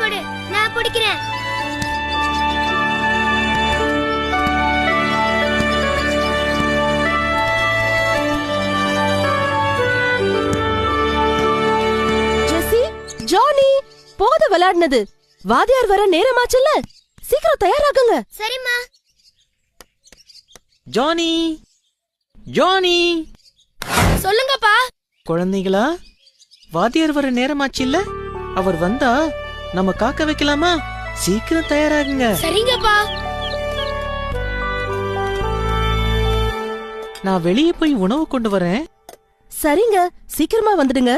போடு, நான் பிடிக்கிறேன். ஜெசி, ஜானி, போத விளையாடுனது. வாத்தியார் வர நேரமாச்சுல்ல, சீக்கிரம் தயாராகுங்க. சரிம்மா. ஜானி, ஜானி, சொல்லுங்கப்பா. குழந்தைகளா, வாத்தியார் வர நேரமாச்சு இல்ல? அவர் வந்தா நம்ம காக்க வைக்கலாமா? சீக்கிரம் தயாராகுங்க. சரிங்கப்பா. நான் வெளியே போய் உணவு கொண்டு வரேன். சரிங்க, சீக்கிரமா வந்துடுங்க.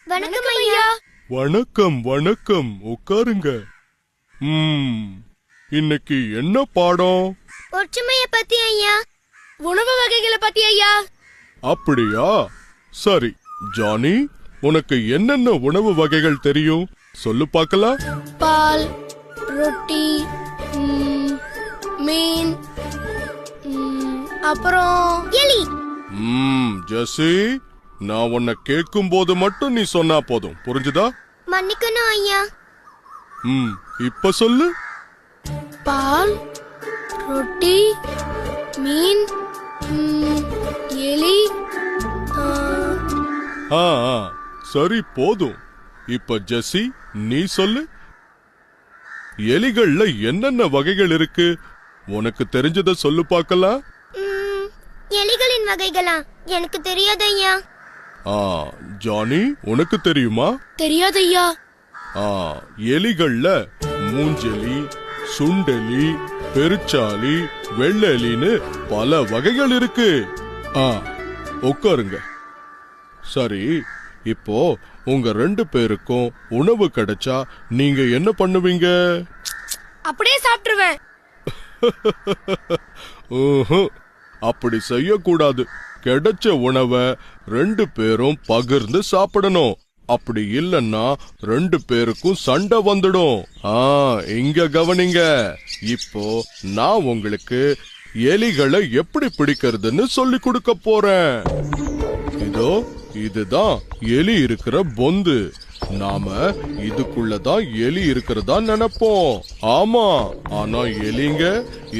வணக்கம் ஐயா. வணக்கம் வணக்கம், உட்காருங்க. இன்னைக்கு என்ன பாடம்? ஒற்றுமைய பத்தி ஐயா. உணவு வகைகளை பத்தி ஐயா. அப்படியா? சரி ஜானி, உனக்கு என்னென்ன உணவு வகைகள் தெரியும் சொல்லு பார்க்கலாம். பால், ரொட்டி, மீன், அப்புறம் எலி. ஜெசி, நான் உன்னை கேட்கும் போது மட்டும் நீ சொன்னா போதும், புரிஞ்சுதா? மன்னிக்கணும் ஐயா. இப்ப சொல்லு. பால், ரொட்டி, மீன், எலி. சரி போதும். இப்ப ஜெசி, நீ சொல்லு. எலிகள்ல என்னென்ன வகைகள் இருக்கு? உனக்கு தெரிஞ்சத சொல்லு பார்க்கலாம். எலிகளின் வகைகளா? எனக்கு தெரியாது ஐயா. ஜானி, உனக்கு தெரியுமா? தெரியாது ஐயா. எலிகள்ல மூஞ்செலி, சுண்டெலி, பெருச்சாலி, வெள்ளெலின்னு பல வகைகள் இருக்கு. உட்காருங்க. சரி, இப்போ உங்க 2 பேருக்கும் உணவு கிடைச்சா நீங்க என்ன பண்ணுவீங்க? அப்படியே சாப்பிட்டுருவேன். அப்படி செய்யக்கூடாது. கிடைச்ச உணவை 2 பேரும் பகிர்ந்து சாப்பிடணும். அப்படி இல்லன்னா 2 பேருக்கும் சண்டை வந்துடும். இங்க கவனிங்க. இப்போ நான் உங்களுக்கு எலிகளை எப்படி பிடிக்கிறதுன்னு சொல்லி கொடுக்க போறேன். இதோ இதுதான் எலி இருக்கிற பொந்து. நாம இதுக்குள்ளதான் எலி இருக்கிறதா நினைப்போம். ஆமா, ஆனா எலிங்க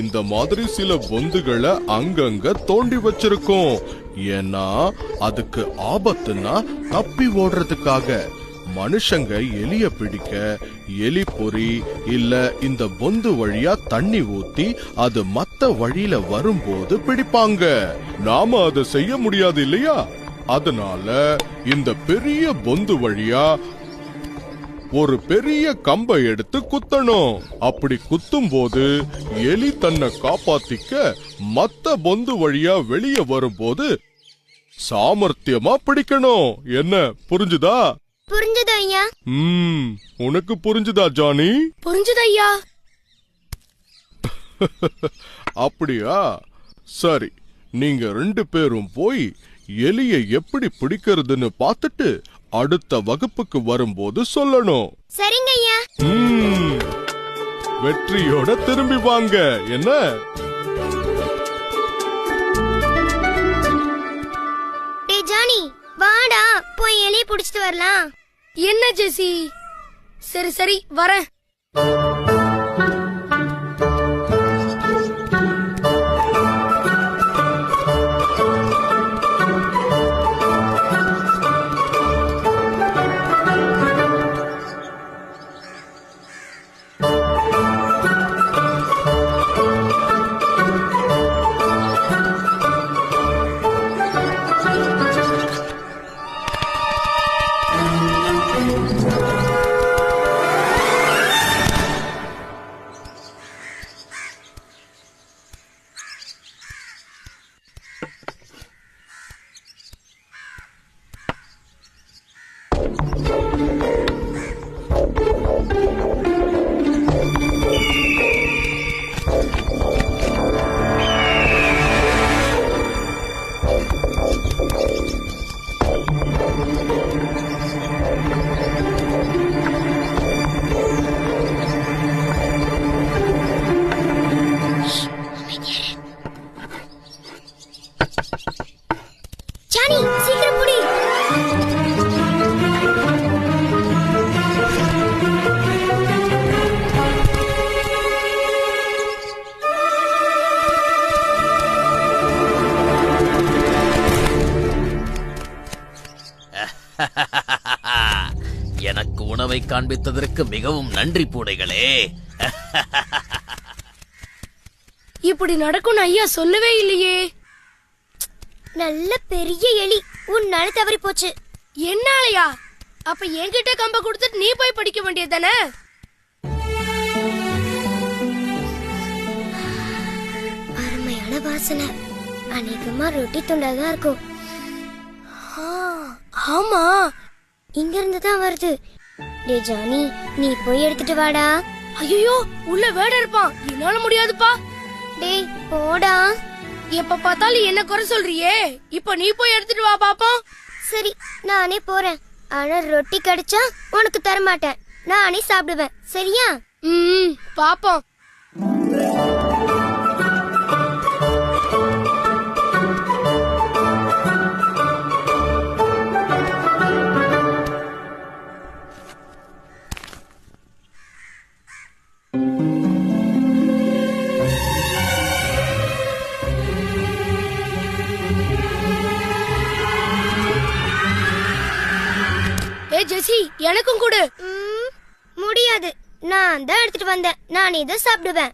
இந்த மாதிரி சில பொந்துகளை அங்கங்க தோண்டி வச்சிருக்கோம். ஏன்னா அதுக்கு ஆபத்துனா தப்பி ஓடுறதுக்காக. மனுஷங்க எலிய பிடிக்க எலி பொறி இல்ல இந்த பொந்து வழியா தண்ணி ஊத்தி அது மத்த வழியில வரும்போது பிடிப்பாங்க. நாம அதை செய்ய முடியாது இல்லையா? அதனால இந்த பெரிய பொந்து வழியா ஒரு பெரிய கம்பை எடுத்து குத்தணும். அப்படி குத்தும் போது எலி தன்னை காப்பாத்திக்க மத்த பொந்து வழியா வெளியே வரும்போது சாமர்த்தியமா பிடிக்கணும். என்ன, புரிஞ்சுதா? புரிஞ்சது ஐயா. உனக்கு புரிஞ்சுதா ஜானி? புரிஞ்சது ஐயா. அப்படியா? சரி, நீங்க 2 பேரும் போய் எலிய எப்படி பிடிக்கிறதுன்னு பார்த்துட்டு அடுத்த வகுப்புக்கு வரும்போது சொல்லணும். சரிங்க ஐயா. வெற்றியோட திரும்பி வாங்க. என்ன? டேய் ஜானி, வாடா போய் எலிய பிடிச்சிட்டு வரலாம். என்ன ஜெசி? சரி சரி வரேன். காண்பித்ததற்கு மிகவும் நன்றி பூனைகளே. இப்படி நடக்கும் ஐயா சொல்லவே இல்லையே. நல்ல பெரிய எலி உன்னால தவறி போச்சு. என்னாலயா? அப்ப என்கிட்ட கம்ப கொடுத்துட்டு நீ போய் படிக்க வேண்டியதானே? அருமையான வாசனை. அநேகமா ரொட்டி துண்டாதான் இருக்கும். ஆமா, இங்க இருந்து தான் வருது. டே ஜானி, நீ போய் எடுத்துட்டு வாடா. ஐயோ, உள்ள வேட இருப்பான், என்னால முடியாதுப்பா. டேய் போடா. எப்ப பார்த்தாலும் என்ன குறை சொல்றியே, இப்ப நீ போய் எடுத்துட்டு வா பாப்போம். சரி, நானே போறேன். ஆனா ரொட்டி கிடைச்சா உனக்கு தர மாட்டேன், நானே சாப்பிடுவேன். சரியா? பாப்போம். ஜெசி, எனக்கும் கொடு. முடியாது, நான் தான் எடுத்துட்டு வந்தேன், நானே தான் சாப்பிடுவேன்.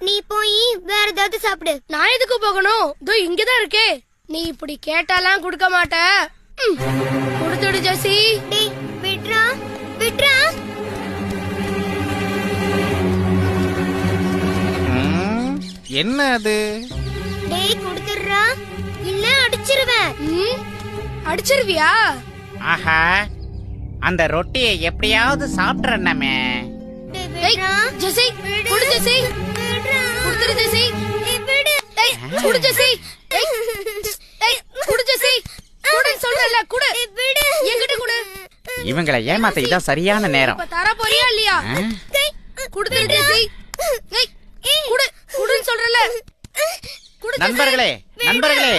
நீ போய் வேற ஏதாவது சாப்பிடு. நான் எதுக்கு போகணும்? இதோ இங்கதான் இருக்கே. நீ இப்படி கேட்டாலாம் கொடுக்க மாட்ட. கொடுத்துடு ஜெசி. டேய் விட்றா, விட்றா. என்ன அது? டேய் கொடுத்துடுறா, இல்ல அடிச்சிருவேன். அடிச்சிருவியா? ஆஹா, அந்த ரொட்டியை எப்படியாவது சாப்பிட்றமே. ஜெசி, குடு ஜெசி. குடுத்துரு ஜெசி. டேய் குடு ஜெசி. டேய் குடு ஜெசி. குடு சொல்றல, குடு. என்கிட்ட குடு. இவங்களை ஏமாத்த இதான் சரியான நேரம். இப்ப தர போறியா இல்லையா? குடுத்துரு ஜெசி. டேய் குடு, குடுன்னு சொல்றல. நண்பர்களே, நண்பர்களே,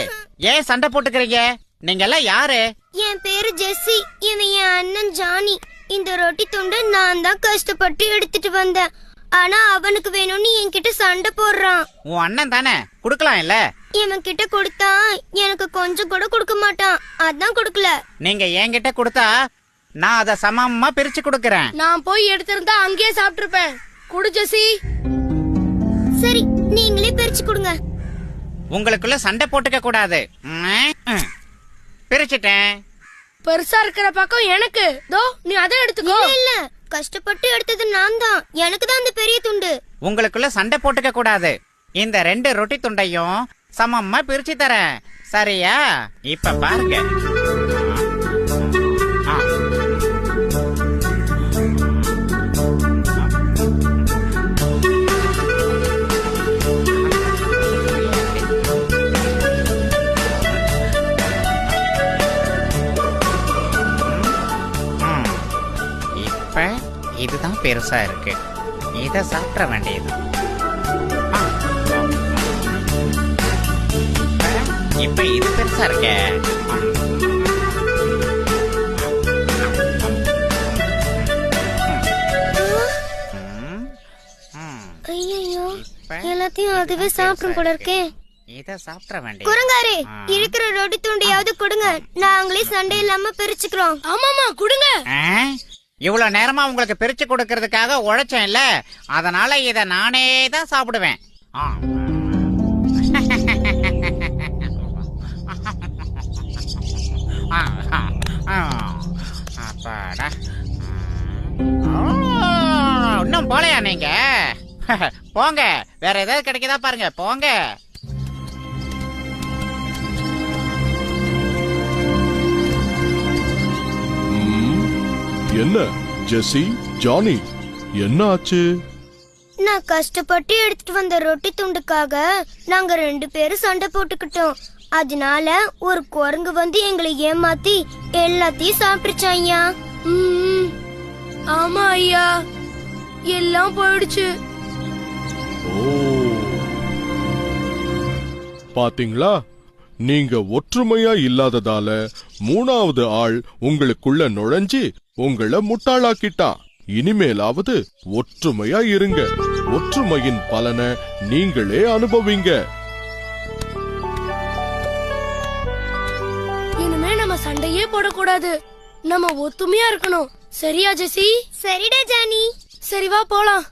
ஏன் சண்டை போட்டுக்கிறீங்க? நீங்க எல்லாம் யாரு? என் பேரு ஜெசி, இவன் என் அண்ணன் ஜானி. இந்த ரொட்டி துண்டு நான் தான் கஷ்டப்பட்டு எடுத்துட்டு வந்தேன். ஆனா அவனுக்கு வேணும்னு என்கிட்ட சண்டை போடுறான். உன் அண்ணன் தானே, குடுக்கலாம் இல்ல? இவன் கிட்ட கொடுத்தா எனக்கு கொஞ்சம் கூட கொடுக்க மாட்டான், அதான் கொடுக்கல. நீங்க என்கிட்ட கொடுத்தா நான் அதை சமமா பிரிச்சு கொடுக்கறேன். நான் போய் எடுத்திருந்தா அங்கேயே சாப்பிட்டுருப்பேன். குடு ஜெசி. சரி, நீங்களே பிரிச்சு கொடுங்க. உங்களுக்குள்ள சண்டை போட்டுக்க கூடாது. பிரிச்சுட்டேன். பெருசா இருக்கிற பக்கம் எனக்கு. தோ நீ அதை எடுத்துக்கோ. இல்ல, கஷ்டப்பட்டு எடுத்தது நான் தான், எனக்கு தான் அந்த பெரிய துண்டு. உங்களுக்குள்ள சண்டை போட்டுக்க கூடாது. இந்த 2 ரொட்டி துண்டையும் சமமா பிரிச்சு தரேன், சரியா? இப்ப பாருங்க. இதுதான் பெருசா இருக்கு, இத சாப்பிட வேண்டியது. இப்ப இது பெருசா இருக்கே. ஐயோ, எல்லாத்தையும் அதுவே சாப்பிடும் போல இருக்கே. இத சாப்பிட வேண்டியது. குரங்காரே, இருக்கிற ரொட்டி துண்டையாவது கொடுங்க, நாங்களே சண்டை இல்லாம பிரிச்சுக்கிறோம். ஆமாமா கொடுங்க. இவ்வளவு நேரமா உங்களுக்கு பிரிச்சு கொடுக்கறதுக்காக உழைச்சேன் இல்ல, அதனால இத நானே தான் சாப்பிடுவேன். அப்பாடா, இன்னும் போலையா நீங்க? போங்க, வேற ஏதாவது கிடைக்குதா பாருங்க, போங்க. என்ன ஜெசி, ஜானி, என்ன ஆச்சு? நான் கஷ்டப்பட்டு எடுத்துட்டு வந்த ரொட்டி துண்டுக்காக நாங்க 2 பேரும் சண்டை போட்டுக்கிட்டோம். அதனால ஒரு குரங்கு வந்து எங்களை ஏமாத்தி எல்லாத்தையும் சாப்பிட்டுச்சா ஐயா. ஆமா ஐயா, எல்லாம் போயிடுச்சு. பாத்தீங்களா, நீங்க ஒற்றுமையா இல்லாததால 3வது ஆள் உங்களுக்குள்ள நுழைஞ்சி உங்களை முட்டாளாக்கிட்டான். இனிமேலாவது ஒற்றுமையா இருங்க, ஒற்றுமையின் பலனை நீங்களே அனுபவிங்க. இனிமே நம்ம சண்டையே போடக்கூடாது, நம்ம ஒத்துமையா இருக்கணும். சரியா ஜெசி? சரிடா ஜானி. சரி வா போலாம்.